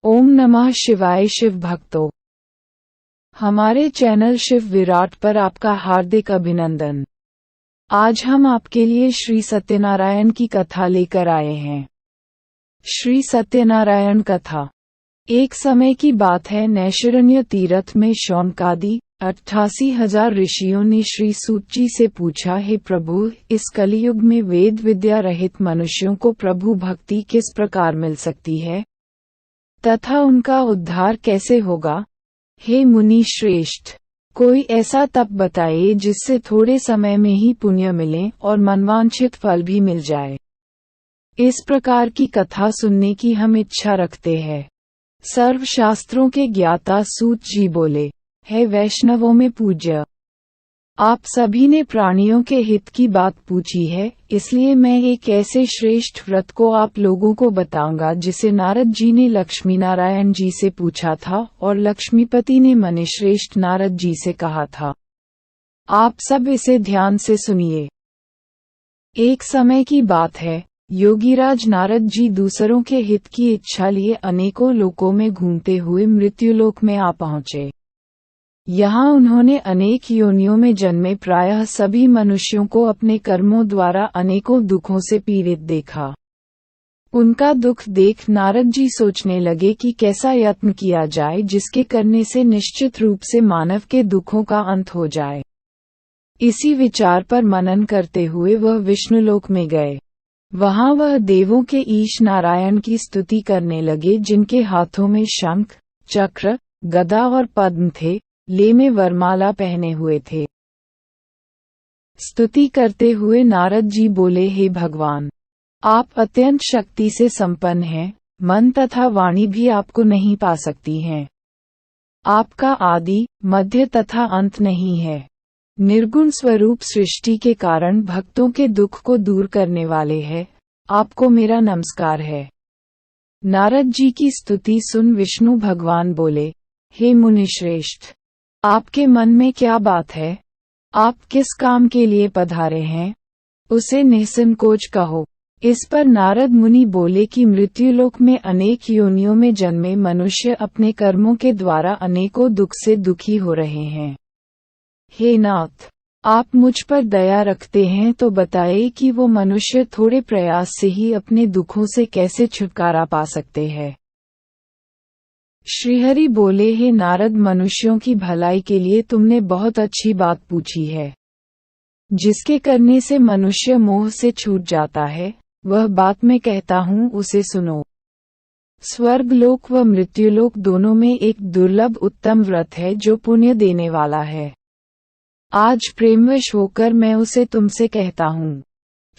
ओम नमः शिवाय। शिव भक्तों, हमारे चैनल शिव विराट पर आपका हार्दिक अभिनंदन। आज हम आपके लिए श्री सत्यनारायण की कथा लेकर आए हैं। श्री सत्यनारायण कथा। एक समय की बात है, नैमिषारण्य तीर्थ में शौनकादि 88,000 ऋषियों ने श्री सूत जी से पूछा, हे प्रभु, इस कलियुग में वेद विद्या रहित मनुष्यों को प्रभु भक्ति किस प्रकार मिल सकती है तथा उनका उद्धार कैसे होगा? हे मुनि श्रेष्ठ, कोई ऐसा तप बताइए जिससे थोड़े समय में ही पुण्य मिले और मनवांछित फल भी मिल जाए। इस प्रकार की कथा सुनने की हम इच्छा रखते हैं। सर्व शास्त्रों के ज्ञाता सूत जी बोले, हे वैष्णवों में पूज्य, आप सभी ने प्राणियों के हित की बात पूछी है, इसलिए मैं एक ऐसे श्रेष्ठ व्रत को आप लोगों को बताऊंगा जिसे नारद जी ने लक्ष्मी नारायण जी से पूछा था और लक्ष्मीपति ने मुनिश्रेष्ठ नारद जी से कहा था। आप सब इसे ध्यान से सुनिए। एक समय की बात है, योगीराज नारद जी दूसरों के हित की इच्छा लिए अनेकों लोकों में घूमते हुए मृत्युलोक में आ पहुँचे। यहाँ उन्होंने अनेक योनियों में जन्मे प्रायः सभी मनुष्यों को अपने कर्मों द्वारा अनेकों दुखों से पीड़ित देखा। उनका दुख देख नारद जी सोचने लगे कि कैसा यत्न किया जाए जिसके करने से निश्चित रूप से मानव के दुखों का अंत हो जाए। इसी विचार पर मनन करते हुए वह विष्णुलोक में गए। वहाँ वह देवों के ईश नारायण की स्तुति करने लगे, जिनके हाथों में शंख, चक्र, गदा और पद्म थे, ले में वरमाला पहने हुए थे। स्तुति करते हुए नारद जी बोले, हे भगवान, आप अत्यंत शक्ति से संपन्न हैं, मन तथा वाणी भी आपको नहीं पा सकती हैं। आपका आदि, मध्य तथा अंत नहीं है। निर्गुण स्वरूप सृष्टि के कारण भक्तों के दुख को दूर करने वाले हैं, आपको मेरा नमस्कार है। नारद जी की स्तुति सुन विष्णु भगवान बोले, हे मुनिश्रेष्ठ, आपके मन में क्या बात है? आप किस काम के लिए पधारे हैं? उसे निसंकोच कहो। इस पर नारद मुनि बोले कि मृत्युलोक में अनेक योनियों में जन्मे मनुष्य अपने कर्मों के द्वारा अनेकों दुख से दुखी हो रहे हैं। हे नाथ, आप मुझ पर दया रखते हैं तो बताइए कि वो मनुष्य थोड़े प्रयास से ही अपने दुखों से कैसे छुटकारा पा सकते हैं। श्रीहरि बोले, हे नारद, मनुष्यों की भलाई के लिए तुमने बहुत अच्छी बात पूछी है। जिसके करने से मनुष्य मोह से छूट जाता है, वह बात मैं कहता हूँ, उसे सुनो। स्वर्गलोक व मृत्युलोक दोनों में एक दुर्लभ उत्तम व्रत है जो पुण्य देने वाला है। आज प्रेमवश होकर मैं उसे तुमसे कहता हूँ।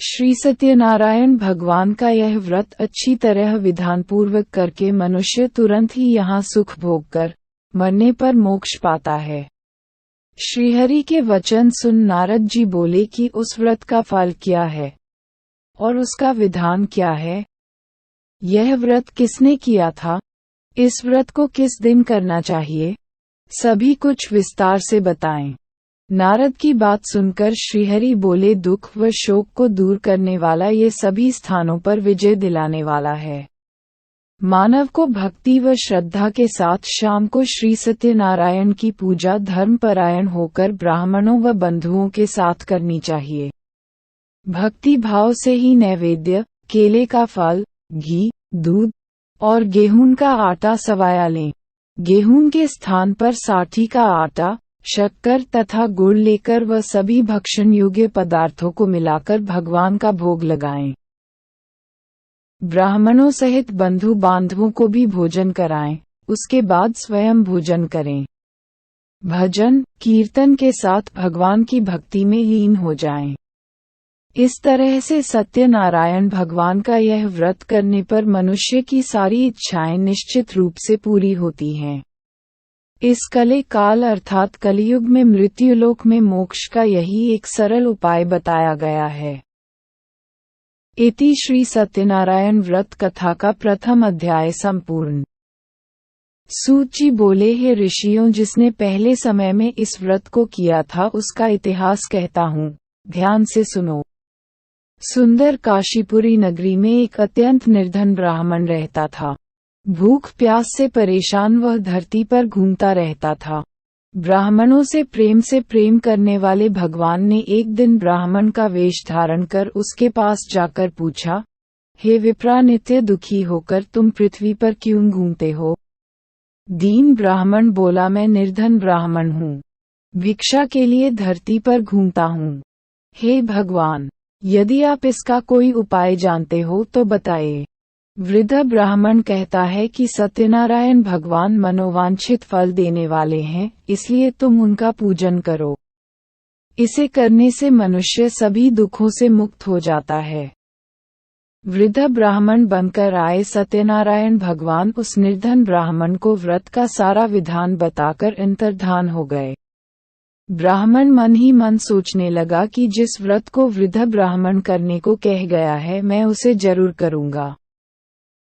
श्री सत्यनारायण भगवान का यह व्रत अच्छी तरह विधानपूर्वक करके मनुष्य तुरंत ही यहाँ सुख भोग कर मरने पर मोक्ष पाता है। श्रीहरि के वचन सुन नारद जी बोले कि उस व्रत का फल क्या है और उसका विधान क्या है? यह व्रत किसने किया था? इस व्रत को किस दिन करना चाहिए? सभी कुछ विस्तार से बताएं। नारद की बात सुनकर श्रीहरि बोले, दुख व शोक को दूर करने वाला ये सभी स्थानों पर विजय दिलाने वाला है। मानव को भक्ति व श्रद्धा के साथ शाम को श्री सत्यनारायण की पूजा धर्मपरायण होकर ब्राह्मणों व बंधुओं के साथ करनी चाहिए। भक्ति भाव से ही नैवेद्य, केले का फल, घी, दूध और गेहूं का आटा सवाया लें। गेहूं के स्थान पर साठी का आटा, शक्कर तथा गुड़ लेकर वह सभी भक्षण योग्य पदार्थों को मिलाकर भगवान का भोग लगाएं। ब्राह्मणों सहित बंधु बांधवों को भी भोजन कराएं, उसके बाद स्वयं भोजन करें। भजन कीर्तन के साथ भगवान की भक्ति में लीन हो जाएं। इस तरह से सत्यनारायण भगवान का यह व्रत करने पर मनुष्य की सारी इच्छाएं निश्चित रूप से पूरी होती हैं। इस कले काल अर्थात कलियुग में मृत्युलोक में मोक्ष का यही एक सरल उपाय बताया गया है। इति श्री सत्यनारायण व्रत कथा का प्रथम अध्याय संपूर्ण। सूत जी बोले, हे ऋषियों, जिसने पहले समय में इस व्रत को किया था उसका इतिहास कहता हूँ, ध्यान से सुनो। सुंदर काशीपुरी नगरी में एक अत्यंत निर्धन ब्राह्मण रहता था। भूख प्यास से परेशान वह धरती पर घूमता रहता था। ब्राह्मणों से प्रेम करने वाले भगवान ने एक दिन ब्राह्मण का वेश धारण कर उसके पास जाकर पूछा, हे विप्रा, नित्य दुखी होकर तुम पृथ्वी पर क्यों घूमते हो? दीन ब्राह्मण बोला, मैं निर्धन ब्राह्मण हूँ, भिक्षा के लिए धरती पर घूमता हूँ। हे भगवान, यदि आप इसका कोई उपाय जानते हो तो बताइए। वृद्ध ब्राह्मण कहता है कि सत्यनारायण भगवान मनोवांछित फल देने वाले हैं, इसलिए तुम उनका पूजन करो। इसे करने से मनुष्य सभी दुखों से मुक्त हो जाता है। वृद्ध ब्राह्मण बनकर आए सत्यनारायण भगवान उस निर्धन ब्राह्मण को व्रत का सारा विधान बताकर अंतर्धान हो गए। ब्राह्मण मन ही मन सोचने लगा कि जिस व्रत को वृद्ध ब्राह्मण करने को कह गया है, मैं उसे जरूर करूंगा।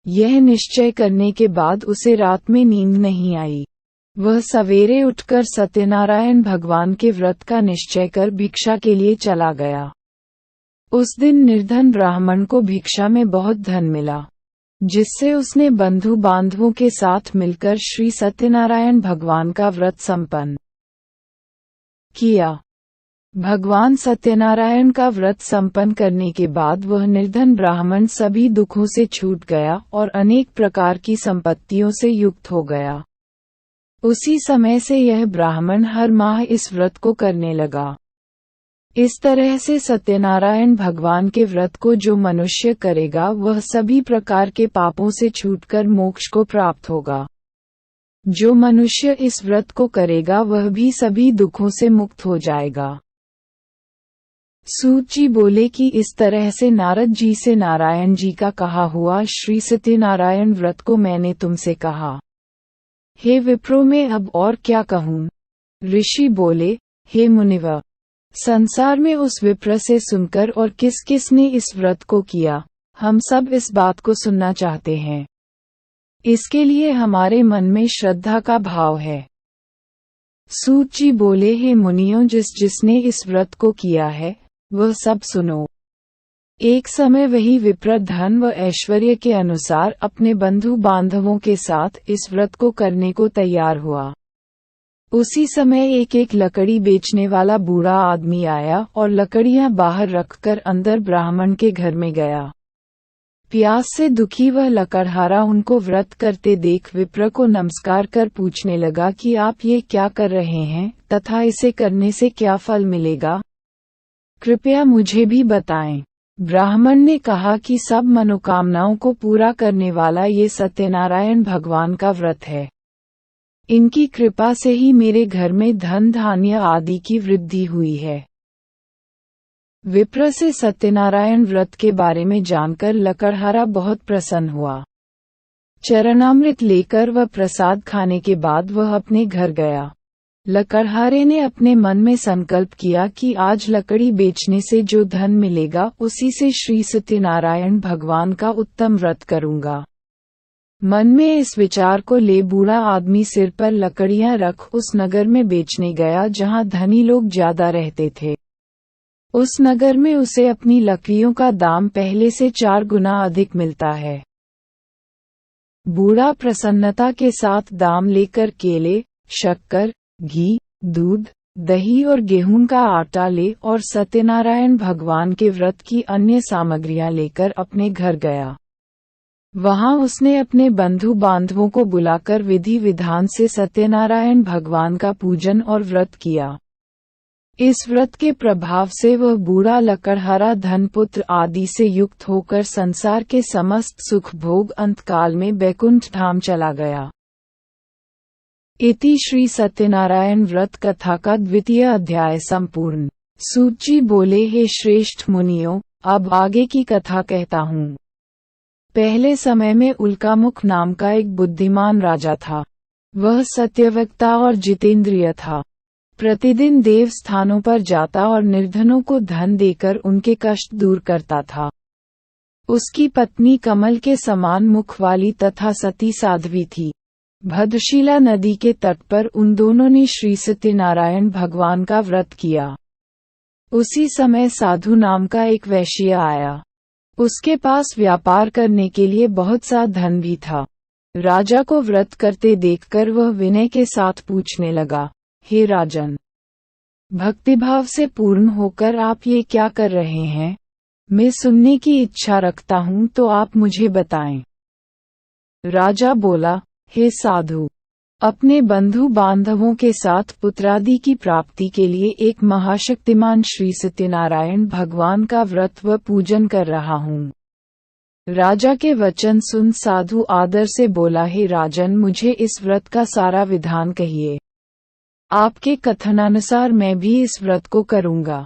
यह निश्चय करने के बाद उसे रात में नींद नहीं आई। वह सवेरे उठकर सत्यनारायण भगवान के व्रत का निश्चय कर भिक्षा के लिए चला गया। उस दिन निर्धन ब्राह्मण को भिक्षा में बहुत धन मिला, जिससे उसने बंधु बांधवों के साथ मिलकर श्री सत्यनारायण भगवान का व्रत संपन्न किया। भगवान सत्यनारायण का व्रत संपन्न करने के बाद वह निर्धन ब्राह्मण सभी दुखों से छूट गया और अनेक प्रकार की संपत्तियों से युक्त हो गया। उसी समय से यह ब्राह्मण हर माह इस व्रत को करने लगा। इस तरह से सत्यनारायण भगवान के व्रत को जो मनुष्य करेगा वह सभी प्रकार के पापों से छूटकर मोक्ष को प्राप्त होगा। जो मनुष्य इस व्रत को करेगा वह भी सभी दुखों से मुक्त हो जाएगा। सूत जी बोले कि इस तरह से नारद जी से नारायण जी का कहा हुआ श्री सत्यनारायण व्रत को मैंने तुमसे कहा। हे विप्रो, मैं अब और क्या कहूँ? ऋषि बोले, हे मुनिवर, संसार में उस विप्र से सुनकर और किस किस ने इस व्रत को किया, हम सब इस बात को सुनना चाहते हैं। इसके लिए हमारे मन में श्रद्धा का भाव है। सूत जी बोले, हे मुनियों, जिसने इस व्रत को किया है वह सब सुनो। एक समय वही विप्र धन व ऐश्वर्य के अनुसार अपने बंधु बांधवों के साथ इस व्रत को करने को तैयार हुआ। उसी समय एक लकड़ी बेचने वाला बूढ़ा आदमी आया और लकड़ियां बाहर रखकर अंदर ब्राह्मण के घर में गया। प्यास से दुखी वह लकड़हारा उनको व्रत करते देख विप्र को नमस्कार कर पूछने लगा कि आप ये क्या कर रहे हैं तथा इसे करने से क्या फल मिलेगा? कृपया मुझे भी बताएं। ब्राह्मण ने कहा कि सब मनोकामनाओं को पूरा करने वाला ये सत्यनारायण भगवान का व्रत है। इनकी कृपा से ही मेरे घर में धन धान्य आदि की वृद्धि हुई है। विप्र से सत्यनारायण व्रत के बारे में जानकर लकड़हारा बहुत प्रसन्न हुआ। चरणामृत लेकर वह प्रसाद खाने के बाद वह अपने घर गया। लकड़हारे ने अपने मन में संकल्प किया कि आज लकड़ी बेचने से जो धन मिलेगा उसी से श्री सत्यनारायण भगवान का उत्तम व्रत करूंगा। मन में इस विचार को ले बूढ़ा आदमी सिर पर लकड़ियां रख उस नगर में बेचने गया जहां धनी लोग ज्यादा रहते थे। उस नगर में उसे अपनी लकड़ियों का दाम पहले से 4 गुना अधिक मिलता है। बूढ़ा प्रसन्नता के साथ दाम लेकर केले, शक्कर, घी, दूध, दही और गेहूं का आटा ले और सत्यनारायण भगवान के व्रत की अन्य सामग्रियां लेकर अपने घर गया। वहां उसने अपने बंधु बांधवों को बुलाकर विधि विधान से सत्यनारायण भगवान का पूजन और व्रत किया। इस व्रत के प्रभाव से वह बूढ़ा लकड़हारा धनपुत्र आदि से युक्त होकर संसार के समस्त सुख भोग अंतकाल में बैकुंठ धाम चला गया। इति श्री सत्यनारायण व्रत कथा का 2वां अध्याय संपूर्ण। सूत जी बोले, हे श्रेष्ठ मुनियों, अब आगे की कथा कहता हूँ। पहले समय में उल्कामुख नाम का एक बुद्धिमान राजा था। वह सत्यवक्ता और जितेंद्रिय था। प्रतिदिन देव स्थानों पर जाता और निर्धनों को धन देकर उनके कष्ट दूर करता था। उसकी पत्नी कमल के समान मुख वाली तथा सती साध्वी थी। भद्रशिला नदी के तट पर उन दोनों ने श्री सत्यनारायण भगवान का व्रत किया। उसी समय साधु नाम का एक वैश्य आया। उसके पास व्यापार करने के लिए बहुत सा धन भी था। राजा को व्रत करते देखकर वह विनय के साथ पूछने लगा, हे राजन, भक्तिभाव से पूर्ण होकर आप ये क्या कर रहे हैं? मैं सुनने की इच्छा रखता हूँ तो आप मुझे बताएं। राजा बोला, हे साधु, अपने बंधु बांधवों के साथ पुत्रादि की प्राप्ति के लिए एक महाशक्तिमान श्री सत्यनारायण भगवान का व्रत व पूजन कर रहा हूँ। राजा के वचन सुन साधु आदर से बोला, हे राजन, मुझे इस व्रत का सारा विधान कहिए। आपके कथनानुसार मैं भी इस व्रत को करूँगा।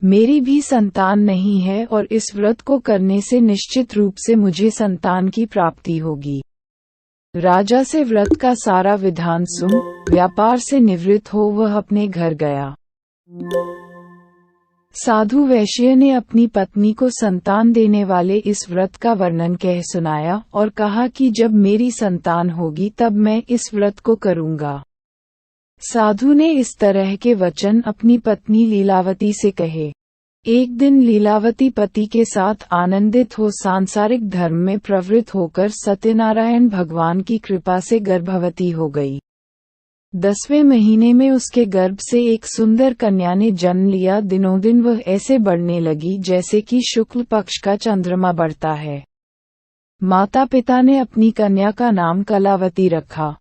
मेरी भी संतान नहीं है और इस व्रत को करने से निश्चित रूप से मुझे संतान की प्राप्ति होगी। राजा से व्रत का सारा विधान सुन व्यापार से निवृत्त हो वह अपने घर गया। साधु वैश्य ने अपनी पत्नी को संतान देने वाले इस व्रत का वर्णन कह सुनाया और कहा कि जब मेरी संतान होगी तब मैं इस व्रत को करूँगा। साधु ने इस तरह के वचन अपनी पत्नी लीलावती से कहे। एक दिन लीलावती पति के साथ आनंदित हो सांसारिक धर्म में प्रवृत्त होकर सत्यनारायण भगवान की कृपा से गर्भवती हो गई। 10वें महीने में उसके गर्भ से एक सुंदर कन्या ने जन्म लिया। दिनों दिन वह ऐसे बढ़ने लगी जैसे कि शुक्ल पक्ष का चंद्रमा बढ़ता है। माता पिता ने अपनी कन्या का नाम कलावती रखा।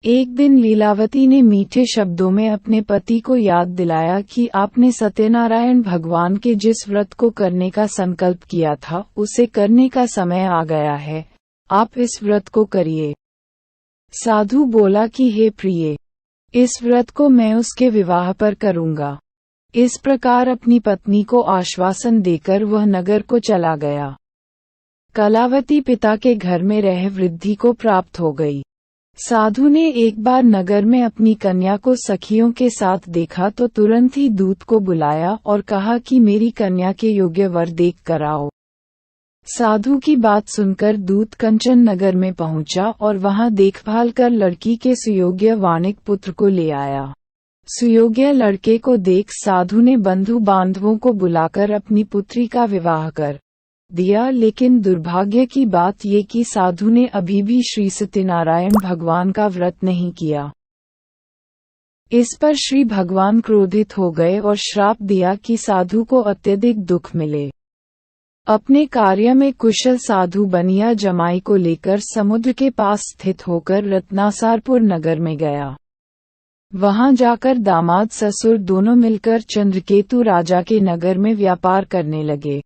एक दिन लीलावती ने मीठे शब्दों में अपने पति को याद दिलाया कि आपने सत्यनारायण भगवान के जिस व्रत को करने का संकल्प किया था उसे करने का समय आ गया है, आप इस व्रत को करिए। साधु बोला कि हे प्रिय, इस व्रत को मैं उसके विवाह पर करूँगा। इस प्रकार अपनी पत्नी को आश्वासन देकर वह नगर को चला गया। कलावती पिता के घर में रह वृद्धि को प्राप्त हो गई। साधु ने एक बार नगर में अपनी कन्या को सखियों के साथ देखा तो तुरंत ही दूत को बुलाया और कहा कि मेरी कन्या के योग्य वर देख कर आओ। साधु की बात सुनकर दूत कंचन नगर में पहुंचा और वहां देखभाल कर लड़की के सुयोग्य वाणिक पुत्र को ले आया। सुयोग्य लड़के को देख साधु ने बंधु बांधवों को बुलाकर अपनी पुत्री का विवाह कर दिया, लेकिन दुर्भाग्य की बात ये कि साधु ने अभी भी श्री सत्यनारायण भगवान का व्रत नहीं किया। इस पर श्री भगवान क्रोधित हो गए और श्राप दिया कि साधु को अत्यधिक दुख मिले। अपने कार्य में कुशल साधु बनिया जमाई को लेकर समुद्र के पास स्थित होकर रत्नासारपुर नगर में गया। वहां जाकर दामाद ससुर दोनों मिलकर चंद्रकेतु राजा के नगर में व्यापार करने लगे।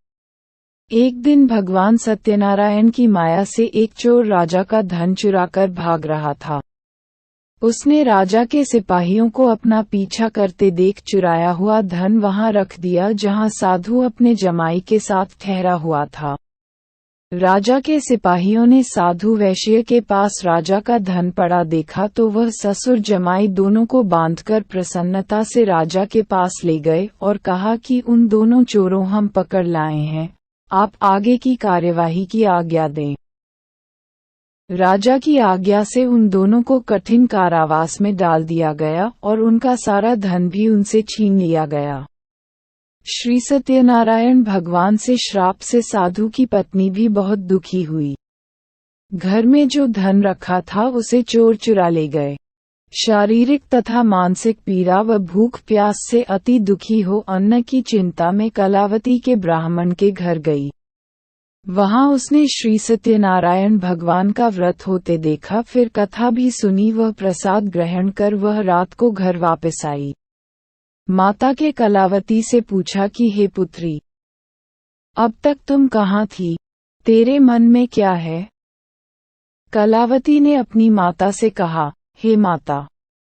एक दिन भगवान सत्यनारायण की माया से एक चोर राजा का धन चुराकर भाग रहा था। उसने राजा के सिपाहियों को अपना पीछा करते देख चुराया हुआ धन वहां रख दिया जहां साधु अपने जमाई के साथ ठहरा हुआ था। राजा के सिपाहियों ने साधु वैश्य के पास राजा का धन पड़ा देखा तो वह ससुर जमाई दोनों को बांधकर प्रसन्नता से राजा के पास ले गए और कहा कि उन दोनों चोरों हम पकड़ लाए हैं, आप आगे की कार्यवाही की आज्ञा दें। राजा की आज्ञा से उन दोनों को कठिन कारावास में डाल दिया गया और उनका सारा धन भी उनसे छीन लिया गया। श्री सत्यनारायण भगवान से श्राप से साधु की पत्नी भी बहुत दुखी हुई। घर में जो धन रखा था उसे चोर चुरा ले गए। शारीरिक तथा मानसिक पीड़ा व भूख प्यास से अति दुखी हो अन्न की चिंता में कलावती के ब्राह्मण के घर गई। वहां उसने श्री सत्यनारायण भगवान का व्रत होते देखा, फिर कथा भी सुनी। वह प्रसाद ग्रहण कर वह रात को घर वापस आई। माता के कलावती से पूछा कि हे पुत्री, अब तक तुम कहाँ थी? तेरे मन में क्या है? कलावती ने अपनी माता से कहा, हे माता,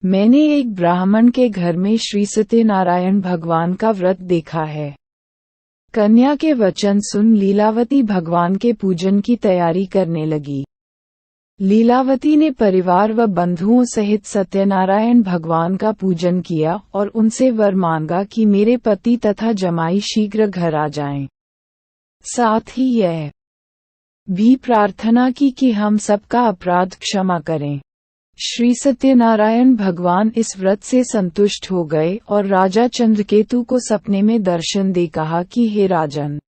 मैंने एक ब्राह्मण के घर में श्री सत्यनारायण भगवान का व्रत देखा है। कन्या के वचन सुन लीलावती भगवान के पूजन की तैयारी करने लगी। लीलावती ने परिवार व बंधुओं सहित सत्यनारायण भगवान का पूजन किया और उनसे वर मांगा कि मेरे पति तथा जमाई शीघ्र घर आ जाएं। साथ ही यह भी प्रार्थना की कि हम सबका अपराध क्षमा करें। श्री सत्यनारायण भगवान इस व्रत से संतुष्ट हो गए और राजा चंद्रकेतु को सपने में दर्शन दे कहा कि हे राजन,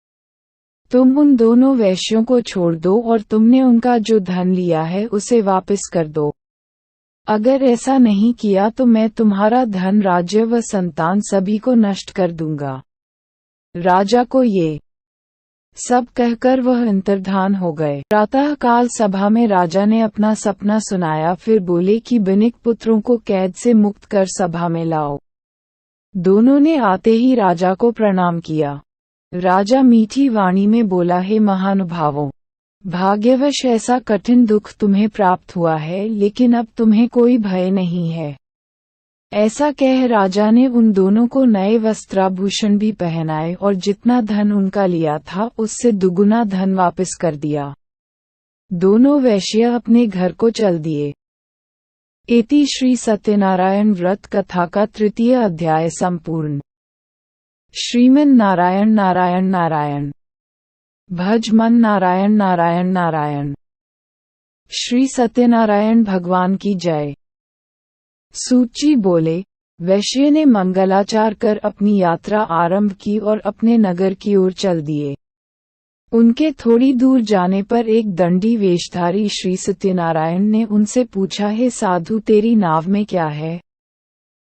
तुम उन दोनों वैश्यों को छोड़ दो और तुमने उनका जो धन लिया है उसे वापस कर दो। अगर ऐसा नहीं किया तो मैं तुम्हारा धन, राज्य व संतान सभी को नष्ट कर दूंगा। राजा को ये सब कहकर वह अंतर्धान हो गए। प्रातःकाल सभा में राजा ने अपना सपना सुनाया, फिर बोले कि बनिक पुत्रों को कैद से मुक्त कर सभा में लाओ। दोनों ने आते ही राजा को प्रणाम किया। राजा मीठी वाणी में बोला, हे महानुभावों, भाग्यवश ऐसा कठिन दुख तुम्हें प्राप्त हुआ है, लेकिन अब तुम्हें कोई भय नहीं है। ऐसा कह राजा ने उन दोनों को नए वस्त्राभूषण भी पहनाए और जितना धन उनका लिया था उससे दुगुना धन वापस कर दिया। दोनों वैश्य अपने घर को चल दिए। इति श्री सत्यनारायण व्रत कथा का 3 अध्याय संपूर्ण। श्रीमन नारायण नारायण नारायण, भज मन नारायण नारायण नारायण। श्री सत्यनारायण भगवान की जय। सूची बोले, वैश्य ने मंगलाचार कर अपनी यात्रा आरंभ की और अपने नगर की ओर चल दिए। उनके थोड़ी दूर जाने पर एक दंडी वेशधारी श्री सत्यनारायण ने उनसे पूछा, हे साधु, तेरी नाव में क्या है?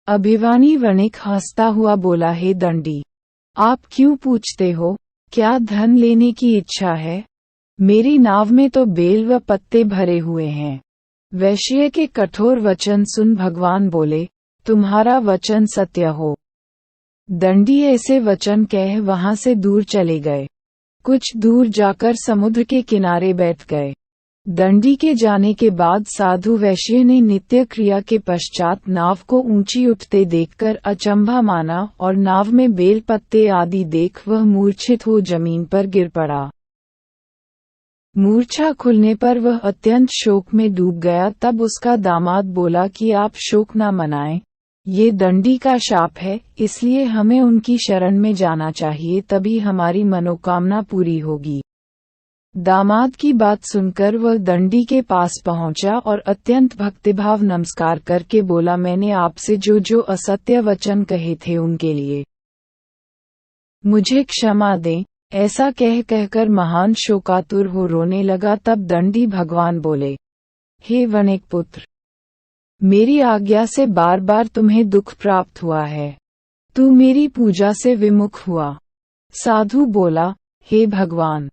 अभिमानी वणिक हंसता हुआ बोला, हे दंडी, आप क्यों पूछते हो? क्या धन लेने की इच्छा है? मेरी नाव में तो बेल व पत्ते भरे हुए हैं। वैश्य के कठोर वचन सुन भगवान बोले, तुम्हारा वचन सत्य हो। दंडी ऐसे वचन कह वहां से दूर चले गए। कुछ दूर जाकर समुद्र के किनारे बैठ गए। दंडी के जाने के बाद साधु वैश्य ने नित्य क्रिया के पश्चात नाव को ऊंची उठते देखकर अचंभा माना और नाव में बेल पत्ते आदि देख वह मूर्छित हो जमीन पर गिर पड़ा। मूर्छा खुलने पर वह अत्यंत शोक में डूब गया। तब उसका दामाद बोला कि आप शोक न मनाएं, ये दंडी का शाप है, इसलिए हमें उनकी शरण में जाना चाहिए, तभी हमारी मनोकामना पूरी होगी। दामाद की बात सुनकर वह दंडी के पास पहुंचा और अत्यंत भक्तिभाव नमस्कार करके बोला, मैंने आपसे जो जो असत्य वचन कहे थे उनके लिए मुझे क्षमा दें। ऐसा कहकर महान शोकातुर हो रोने लगा। तब दंडी भगवान बोले, हे वणिक पुत्र, मेरी आज्ञा से बार बार तुम्हें दुख प्राप्त हुआ है। तू मेरी पूजा से विमुख हुआ। साधु बोला, हे भगवान,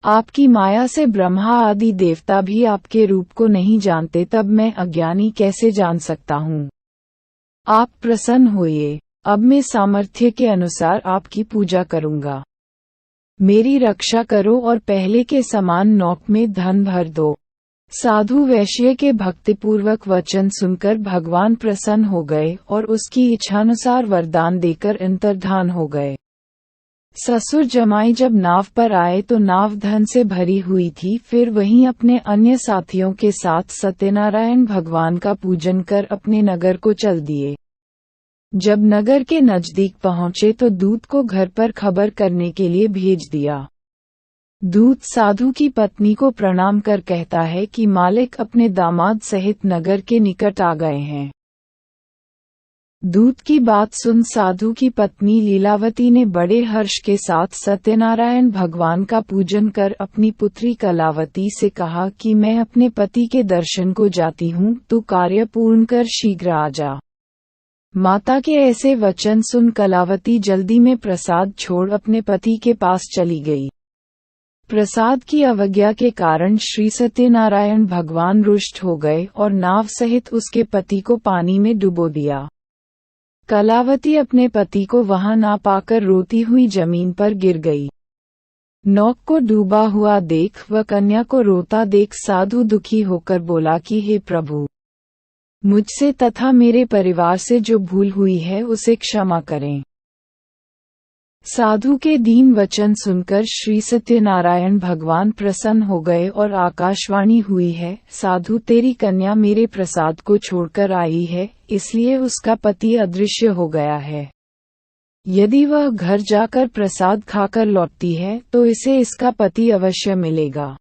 आपकी माया से ब्रह्मा आदि देवता भी आपके रूप को नहीं जानते, तब मैं अज्ञानी कैसे जान सकता हूँ? आप प्रसन्न होइए, अब मैं सामर्थ्य के अनुसार आपकी पूजा करूँगा। मेरी रक्षा करो और पहले के समान नौक में धन भर दो। साधु वैश्य के भक्तिपूर्वक वचन सुनकर भगवान प्रसन्न हो गए और उसकी इच्छानुसार वरदान देकर अंतर्धान हो गए। ससुर जमाई जब नाव पर आए तो नाव धन से भरी हुई थी। फिर वहीं अपने अन्य साथियों के साथ सत्यनारायण भगवान का पूजन कर अपने नगर को चल दिए। जब नगर के नजदीक पहुंचे तो दूत को घर पर खबर करने के लिए भेज दिया। दूत साधु की पत्नी को प्रणाम कर कहता है कि मालिक अपने दामाद सहित नगर के निकट आ गए हैं। दूत की बात सुन साधु की पत्नी लीलावती ने बड़े हर्ष के साथ सत्यनारायण भगवान का पूजन कर अपनी पुत्री कलावती से कहा कि मैं अपने पति के दर्शन को जाती हूँ, तू कार्य पूर्ण कर शीघ्र आ जा। माता के ऐसे वचन सुन कलावती जल्दी में प्रसाद छोड़ अपने पति के पास चली गई। प्रसाद की अवज्ञा के कारण श्री सत्यनारायण भगवान रुष्ट हो गए और नाव सहित उसके पति को पानी में डुबो दिया। कलावती अपने पति को वहां ना पाकर रोती हुई जमीन पर गिर गई। नौक को डूबा हुआ देख व कन्या को रोता देख साधु दुखी होकर बोला कि हे प्रभु, मुझसे तथा मेरे परिवार से जो भूल हुई है उसे क्षमा करें। साधु के दीन वचन सुनकर श्री सत्यनारायण भगवान प्रसन्न हो गए और आकाशवाणी हुई है, साधु तेरी कन्या मेरे प्रसाद को छोड़कर आई है, इसलिए उसका पति अदृश्य हो गया है। यदि वह घर जाकर प्रसाद खाकर लौटती है तो इसे इसका पति अवश्य मिलेगा।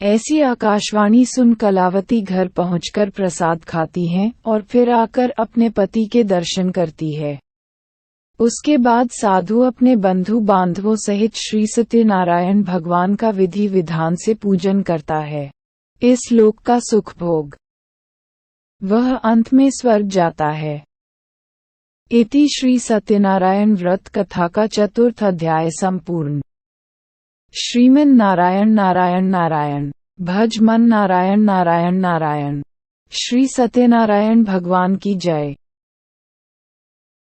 ऐसी आकाशवाणी सुन कलावती घर पहुंचकर प्रसाद खाती हैं और फिर आकर अपने पति के दर्शन करती है। उसके बाद साधु अपने बंधु बांधवों सहित श्री सत्यनारायण भगवान का विधि विधान से पूजन करता है। इस लोक का सुख भोग वह अंत में स्वर्ग जाता है। इति श्री सत्यनारायण व्रत कथा का चतुर्थ अध्याय संपूर्ण। श्रीमन नारायण नारायण नारायण, भज मन नारायण नारायण नारायण। श्री सत्यनारायण भगवान की जय।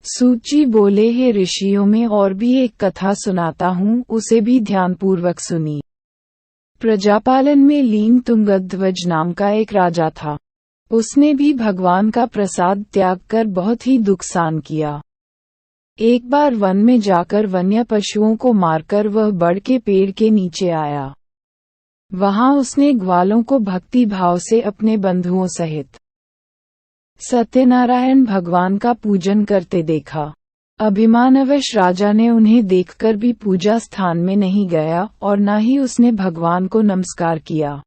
सूची बोले, हे ऋषियों में और भी एक कथा सुनाता हूँ, उसे भी ध्यानपूर्वक सुनी। प्रजापालन में लीन तुंगध्वज नाम का एक राजा था। उसने भी भगवान का प्रसाद त्याग कर बहुत ही दुख सहन किया। एक बार वन में जाकर वन्य पशुओं को मारकर वह बड़ के पेड़ के नीचे आया। वहां उसने ग्वालों को भक्ति भाव से अपने बंधुओं सहित सत्यनारायण भगवान का पूजन करते देखा। अभिमानवश राजा ने उन्हें देखकर भी पूजा स्थान में नहीं गया और न ही उसने भगवान को नमस्कार किया।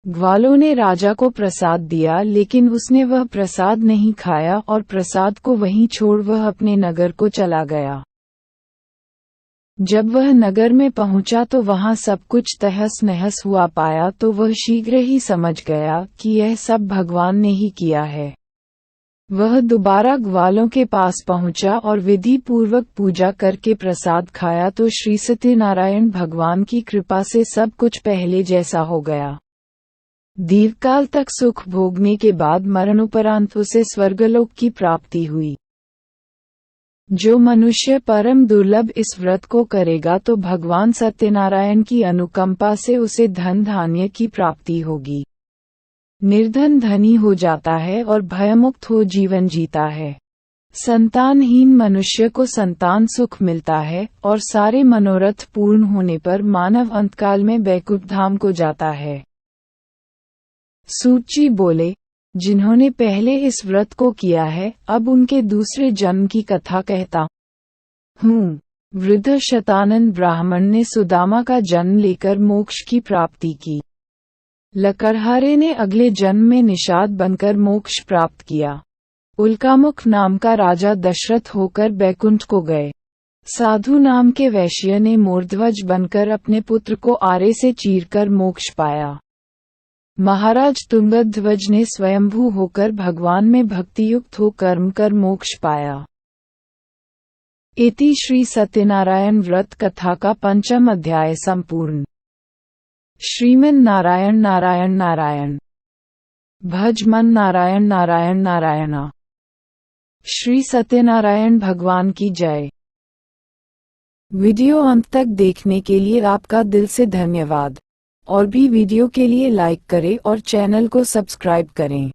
ग्वालों ने राजा को प्रसाद दिया, लेकिन उसने वह प्रसाद नहीं खाया और प्रसाद को वहीं छोड़ वह अपने नगर को चला गया। जब वह नगर में पहुंचा तो वहां सब कुछ तहस नहस हुआ पाया, तो वह शीघ्र ही समझ गया कि यह सब भगवान ने ही किया है। वह दोबारा ग्वालों के पास पहुंचा और विधि पूर्वक पूजा करके प्रसाद खाया तो श्री सत्यनारायण भगवान की कृपा से सब कुछ पहले जैसा हो गया। दीर्घकाल तक सुख भोगने के बाद मरणोपरांत उसे स्वर्गलोक की प्राप्ति हुई। जो मनुष्य परम दुर्लभ इस व्रत को करेगा तो भगवान सत्यनारायण की अनुकंपा से उसे धन धान्य की प्राप्ति होगी। निर्धन धनी हो जाता है और भयमुक्त हो जीवन जीता है। संतानहीन मनुष्य को संतान सुख मिलता है और सारे मनोरथ पूर्ण होने पर मानव अंतकाल में बैकुंठ धाम को जाता है। सूची बोले, जिन्होंने पहले इस व्रत को किया है, अब उनके दूसरे जन्म की कथा कहता हूँ। वृद्ध शतानंद ब्राह्मण ने सुदामा का जन्म लेकर मोक्ष की प्राप्ति की। लकड़हारे ने अगले जन्म में निषाद बनकर मोक्ष प्राप्त किया। उल्कामुख नाम का राजा दशरथ होकर बैकुंठ को गए। साधु नाम के वैश्य ने मोरध्वज बनकर अपने पुत्र को आरे से चीरकर मोक्ष पाया। महाराज तुंगध्वज ने स्वयंभू होकर भगवान में भक्तियुक्त हो कर्म कर मोक्ष पाया। इति श्री सत्यनारायण व्रत कथा का पंचम अध्याय संपूर्ण। श्रीमन नारायण नारायण नारायण, भज मन नारायण नारायण नारायण। श्री सत्यनारायण भगवान की जय। वीडियो अंत तक देखने के लिए आपका दिल से धन्यवाद। और भी वीडियो के लिए लाइक करें और चैनल को सब्सक्राइब करें।